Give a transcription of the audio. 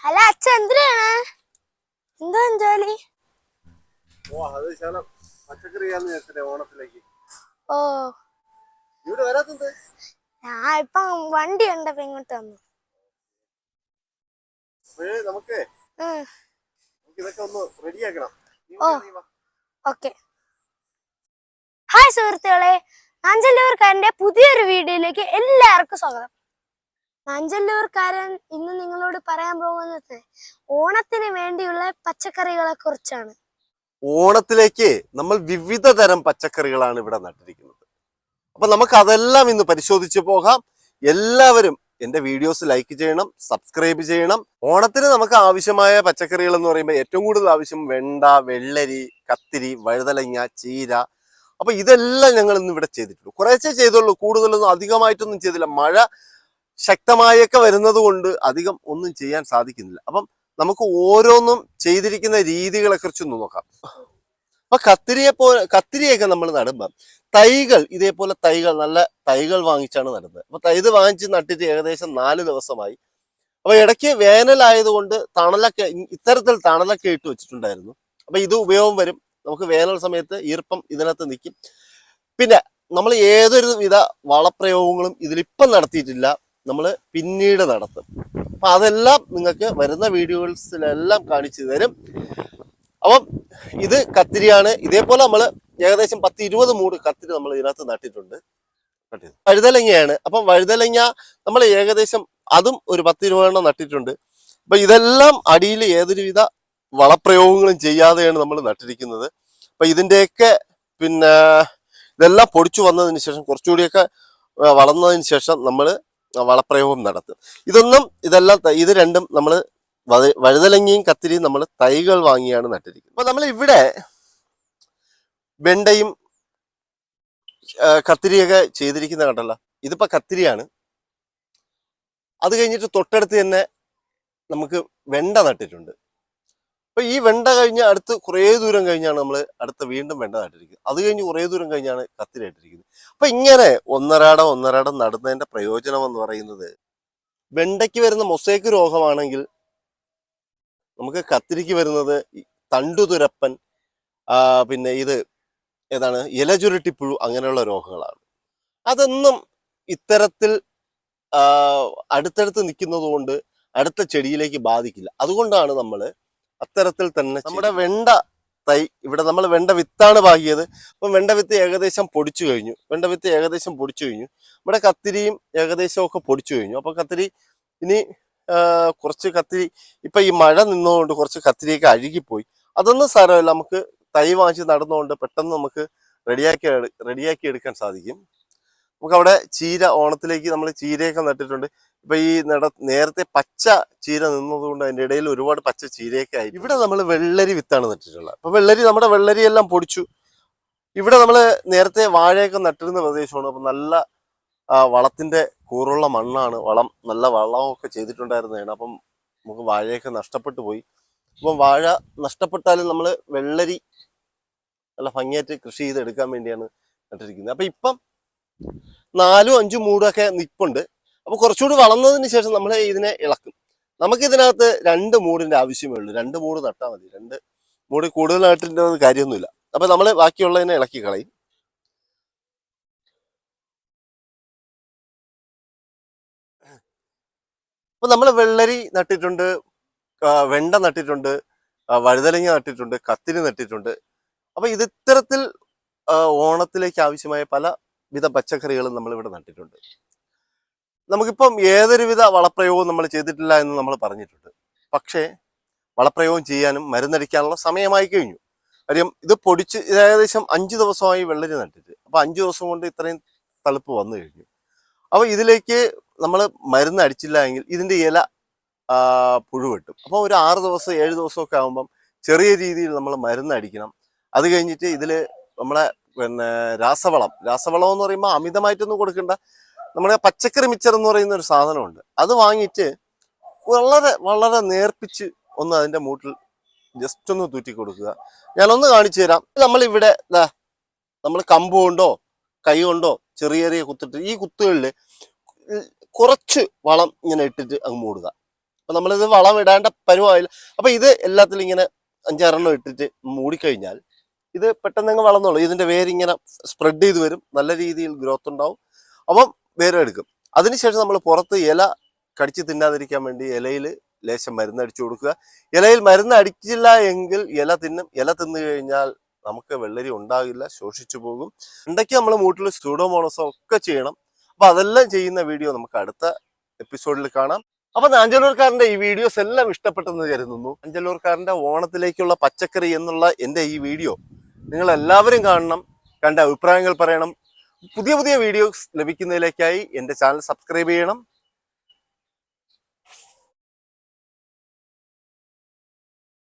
അല്ല അച്ഛൻ എന്തിനാണ് എന്താ ജോലി? ഓണത്തിലേക്ക് ഓ ഇവിടെ വരാത്തത് ഞാൻ ഇപ്പൊ വണ്ടി കണ്ടപ്പോ ഇങ്ങോട്ട് വന്നു. നമുക്ക് ഇതൊക്കെ ഒന്ന് റെഡിയാക്കണം. ഓ ഓക്കെ. ഹായ് സുഹൃത്തുക്കളെ, നാഞ്ചല്ലൂർക്കാരന്റെ പുതിയൊരു വീഡിയോയിലേക്ക് എല്ലാവർക്കും സ്വാഗതം. നാഞ്ചല്ലൂർക്കാരൻ ഇന്ന് നിങ്ങളോട് പറയാൻ പോകുന്നത് ഓണത്തിന് വേണ്ടിയുള്ള പച്ചക്കറികളെ കുറിച്ചാണ്. ഓണത്തിലേക്ക് നമ്മൾ വിവിധ തരം പച്ചക്കറികളാണ് ഇവിടെ നട്ടിരിക്കുന്നത്. അപ്പൊ നമുക്ക് അതെല്ലാം ഇന്ന് പരിശോധിച്ച് പോകാം. എല്ലാവരും എന്റെ വീഡിയോസ് ലൈക്ക് ചെയ്യണം, സബ്സ്ക്രൈബ് ചെയ്യണം. ഓണത്തിന് നമുക്ക് ആവശ്യമായ പച്ചക്കറികൾ എന്ന് പറയുമ്പോൾ ഏറ്റവും കൂടുതൽ ആവശ്യം വെണ്ട, വെള്ളരി, കത്തിരി, വഴുതലങ്ങ, ചീര. അപ്പൊ ഇതെല്ലാം ഞങ്ങൾ ഇന്ന് ഇവിടെ ചെയ്തിട്ടുള്ളൂ. കുറേശ്ശേ ചെയ്തുള്ളൂ, കൂടുതലൊന്നും അധികമായിട്ടൊന്നും ചെയ്തില്ല. മഴ ശക്തമായൊക്കെ വരുന്നത് കൊണ്ട് അധികം ഒന്നും ചെയ്യാൻ സാധിക്കുന്നില്ല. അപ്പം നമുക്ക് ഓരോന്നും ചെയ്തിരിക്കുന്ന രീതികളെ കുറിച്ചൊന്ന് നോക്കാം. അപ്പൊ കത്തിരിയൊക്കെ നമ്മൾ നടുമ്പം തൈകൾ ഇതേപോലെ നല്ല തൈകൾ വാങ്ങിച്ചാണ് നടുന്നത്. അപ്പൊ ഇത് വാങ്ങിച്ച് നട്ടിട്ട് ഏകദേശം 4 ദിവസമായി. അപ്പൊ ഇടയ്ക്ക് വേനലായതുകൊണ്ട് ഇത്തരത്തിൽ തണലൊക്കെ ഇട്ട് വെച്ചിട്ടുണ്ടായിരുന്നു. അപ്പൊ ഇത് ഉപയോഗം വരും. നമുക്ക് വേനൽ സമയത്ത് ഈർപ്പം ഇതിനകത്ത് നിൽക്കും. പിന്നെ നമ്മൾ ഏതൊരു വിധ വളപ്രയോഗങ്ങളും ഇതിലിപ്പം നടത്തിയിട്ടില്ല, നമ്മൾ പിന്നീട് നടത്തും. അപ്പൊ അതെല്ലാം നിങ്ങൾക്ക് വരുന്ന വീഡിയോസിലെല്ലാം കാണിച്ചു തരും. അപ്പം ഇത് കത്തിരിയാണ്. ഇതേപോലെ നമ്മൾ ഏകദേശം 10-20 മൂട് കത്തിരി നമ്മൾ ഇതിനകത്ത് നട്ടിട്ടുണ്ട്. വഴുതലങ്ങയാണ്. അപ്പം വഴുതലങ്ങ നമ്മൾ ഏകദേശം അതും ഒരു 10-20 എണ്ണം നട്ടിട്ടുണ്ട്. അപ്പൊ ഇതെല്ലാം അടിയിൽ ഏതൊരുവിധ വളപ്രയോഗങ്ങളും ചെയ്യാതെയാണ് നമ്മൾ നട്ടിരിക്കുന്നത്. അപ്പൊ ഇതിന്റെയൊക്കെ ഇതെല്ലാം പൊടിച്ചു വന്നതിന് ശേഷം കുറച്ചുകൂടിയൊക്കെ വളർന്നതിന് ശേഷം നമ്മൾ വളപ്രയോഗം നടത്തും. ഇത് രണ്ടും നമ്മൾ വഴുതലങ്ങയും കത്തിരിയും നമ്മൾ തൈകൾ വാങ്ങിയാണ് നട്ടിരിക്കുന്നത്. അപ്പൊ നമ്മൾ ഇവിടെ വെണ്ടയും കത്തിരിയൊക്കെ ചെയ്തിരിക്കുന്ന കണ്ടല്ലോ. ഇതിപ്പോ കത്തിരിയാണ്. അത് കഴിഞ്ഞിട്ട് തൊട്ടടുത്ത് തന്നെ നമുക്ക് വെണ്ട നട്ടിട്ടുണ്ട്. അപ്പൊ ഈ വെണ്ട കഴിഞ്ഞ് അടുത്ത് കുറേ ദൂരം കഴിഞ്ഞാണ് നമ്മൾ വീണ്ടും വെണ്ട നട്ടിരിക്കുന്നത്. അത് കഴിഞ്ഞ് കുറേ ദൂരം കഴിഞ്ഞാണ് കത്തിരി നട്ടിരിക്കുന്നത്. അപ്പൊ ഇങ്ങനെ ഒന്നരാടം നടുന്നതിന്റെ പ്രയോജനം എന്ന് പറയുന്നത്, വെണ്ടയ്ക്ക് വരുന്ന മൊസൈക്ക് രോഗമാണെങ്കിൽ നമുക്ക് കത്തിരിക്ക് വരുന്നത് തണ്ടുതുരപ്പൻ, പിന്നെ ഇത് ഏതാണ് ഇലചുരുട്ടിപ്പുഴു, അങ്ങനെയുള്ള രോഗങ്ങളാണ്. അതൊന്നും ഇത്തരത്തിൽ അടുത്തടുത്ത് നിൽക്കുന്നത് കൊണ്ട് അടുത്ത ചെടിയിലേക്ക് ബാധിക്കില്ല. അതുകൊണ്ടാണ് നമ്മൾ അത്തരത്തിൽ തന്നെ നമ്മുടെ വെണ്ട തൈ ഇവിടെ നമ്മൾ വെണ്ട വിത്താണ് പാകിയത്. അപ്പം വെണ്ട വിത്ത് ഏകദേശം പൊടിച്ചു കഴിഞ്ഞു. നമ്മുടെ കത്തിരിയും ഏകദേശം ഒക്കെ പൊടിച്ചു കഴിഞ്ഞു. അപ്പൊ കത്തിരി ഇനി കുറച്ച് കത്തിരി ഇപ്പൊ ഈ മഴ നിന്നതുകൊണ്ട് കുറച്ച് കത്തിരിയൊക്കെ അഴുകിപ്പോയി. അതൊന്നും സാരമില്ല, നമുക്ക് തൈ വാങ്ങിച്ച് നടന്നുകൊണ്ട് പെട്ടെന്ന് നമുക്ക് റെഡിയാക്കി എടുക്കാൻ സാധിക്കും. നമുക്ക് അവിടെ ചീര, ഓണത്തിലേക്ക് നമ്മൾ ചീരയൊക്കെ നട്ടിട്ടുണ്ട്. ഇപ്പൊ ഈ നേരത്തെ പച്ച ചീര നിന്നതുകൊണ്ട് അതിന്റെ ഇടയിൽ ഒരുപാട് പച്ച ചീരയൊക്കെ ആയി. ഇവിടെ നമ്മൾ വെള്ളരി വിത്താണ് നട്ടിട്ടുള്ളത്. അപ്പൊ നമ്മുടെ വെള്ളരി എല്ലാം പൊടിച്ചു. ഇവിടെ നമ്മൾ നേരത്തെ വാഴയൊക്കെ നട്ടിരുന്ന പ്രദേശമാണ്. അപ്പൊ നല്ല വളത്തിന്റെ കൂറുള്ള മണ്ണാണ്. നല്ല വളമൊക്കെ ചെയ്തിട്ടുണ്ടായിരുന്നതാണ്. അപ്പം നമുക്ക് വാഴയൊക്കെ നഷ്ടപ്പെട്ടു പോയി. അപ്പം വാഴ നഷ്ടപ്പെട്ടാലും നമ്മൾ വെള്ളരി നല്ല ഭംഗിയായിട്ട് കൃഷി ചെയ്തെടുക്കാൻ വേണ്ടിയാണ് നട്ടിരിക്കുന്നത്. അപ്പൊ ഇപ്പം 4-5 മൂടൊക്കെ നിൽപ്പുണ്ട്. അപ്പൊ കുറച്ചുകൂടി വളർന്നതിന് ശേഷം നമ്മൾ ഇതിനെ ഇളക്കും. നമുക്കിതിനകത്ത് 2 മൂടിന്റെ ആവശ്യമേ ഉള്ളൂ. 2 മൂട് നട്ടാൽ മതി. 2 മൂട് കൂടുതലായിട്ടിൻ്റെ കാര്യമൊന്നുമില്ല. അപ്പൊ നമ്മൾ ബാക്കിയുള്ളതിനെ ഇളക്കി കളയും. അപ്പൊ നമ്മൾ വെള്ളരി നട്ടിട്ടുണ്ട്, വെണ്ട നട്ടിട്ടുണ്ട്, വഴുതലങ്ങ നട്ടിട്ടുണ്ട്, കത്തിരി നട്ടിട്ടുണ്ട്. അപ്പൊ ഇത്തരത്തിൽ ഓണത്തിലേക്ക് ആവശ്യമായ പല വിധ പച്ചക്കറികളും നമ്മൾ ഇവിടെ നട്ടിട്ടുണ്ട്. നമുക്കിപ്പം ഏതൊരുവിധ വളപ്രയോഗവും നമ്മൾ ചെയ്തിട്ടില്ല എന്ന് നമ്മൾ പറഞ്ഞിട്ടുണ്ട്. പക്ഷേ വളപ്രയോഗം ചെയ്യാനും മരുന്നടിക്കാനുള്ള സമയമായി കഴിഞ്ഞു. കാര്യം ഇത് പൊടിച്ച് ഏകദേശം 5 ദിവസമായി വെള്ളരി നട്ടിട്ട്. അപ്പൊ 5 ദിവസം കൊണ്ട് ഇത്രയും തളുപ്പ് വന്നു കഴിഞ്ഞു. അപ്പൊ ഇതിലേക്ക് നമ്മൾ മരുന്ന് അടിച്ചില്ല എങ്കിൽ ഇതിന്റെ ഇല പുഴു വെട്ടും. അപ്പോൾ ഒരു 6 ദിവസം 7 ദിവസമൊക്കെ ആകുമ്പം ചെറിയ രീതിയിൽ നമ്മൾ മരുന്ന് അടിക്കണം. അത് കഴിഞ്ഞിട്ട് ഇതില് നമ്മളെ രാസവളം എന്ന് പറയുമ്പോൾ അമിതമായിട്ടൊന്നും കൊടുക്കണ്ട. നമ്മുടെ പച്ചക്കറി മിച്ചർ എന്ന് പറയുന്ന ഒരു സാധനമുണ്ട്. അത് വാങ്ങിയിട്ട് വളരെ നേർപ്പിച്ച് ഒന്ന് അതിന്റെ മൂട്ടിൽ ജസ്റ്റ് ഒന്ന് തൂറ്റി കൊടുക്കുക. ഞാനൊന്ന് കാണിച്ചു തരാം. നമ്മളിവിടെ നമ്മൾ കമ്പ് കൊണ്ടോ കൈ കൊണ്ടോ ചെറിയ കുത്തിട്ട് ഈ കുത്തുകളിൽ കുറച്ച് വളം ഇങ്ങനെ ഇട്ടിട്ട് അങ്ങ് മൂടുക. അപ്പൊ നമ്മളിത് വളം ഇടാണ്ട പരുവായില്ല. അപ്പൊ ഇത് എല്ലാത്തിലും ഇങ്ങനെ 5-6 ഇട്ടിട്ട് മൂടിക്കഴിഞ്ഞാൽ ഇത് പെട്ടെന്ന് അങ്ങ് വളർന്നോളൂ. ഇതിന്റെ വേരിങ്ങനെ സ്പ്രെഡ് ചെയ്ത് വരും, നല്ല രീതിയിൽ ഗ്രോത്ത് ഉണ്ടാവും, അപ്പം വേരും എടുക്കും. അതിനുശേഷം നമ്മൾ പുറത്ത് ഇല കടിച്ച് തിന്നാതിരിക്കാൻ വേണ്ടി ഇലയിൽ ലേശം മരുന്ന് അടിച്ചു കൊടുക്കുക. ഇലയിൽ മരുന്ന് അടിച്ചില്ല എങ്കിൽ ഇല തിന്നും. ഇല തിന്നു കഴിഞ്ഞാൽ നമുക്ക് വെള്ളരി ഉണ്ടാകില്ല, ശോഷിച്ചു പോകും. എന്തൊക്കെ നമ്മൾ മൂട്ടിൽ സ്യൂഡോമോണസോ ഒക്കെ ചെയ്യണം. അപ്പൊ അതെല്ലാം ചെയ്യുന്ന വീഡിയോ നമുക്ക് അടുത്ത എപ്പിസോഡിൽ കാണാം. അപ്പൊ അഞ്ചലൂർക്കാരന്റെ ഈ വീഡിയോസ് എല്ലാം ഇഷ്ടപ്പെട്ടെന്ന് കരുതുന്നു. അഞ്ചലൂർക്കാരന്റെ ഓണത്തിലേക്കുള്ള പച്ചക്കറി എന്നുള്ള എൻ്റെ ഈ വീഡിയോ നിങ്ങൾ എല്ലാവരും കാണണം, കണ്ട അഭിപ്രായങ്ങൾ പറയണം. പുതിയ പുതിയ വീഡിയോസ് ലഭിക്കുന്നതിലേക്കായി എൻ്റെ ചാനൽ സബ്സ്ക്രൈബ് ചെയ്യണം.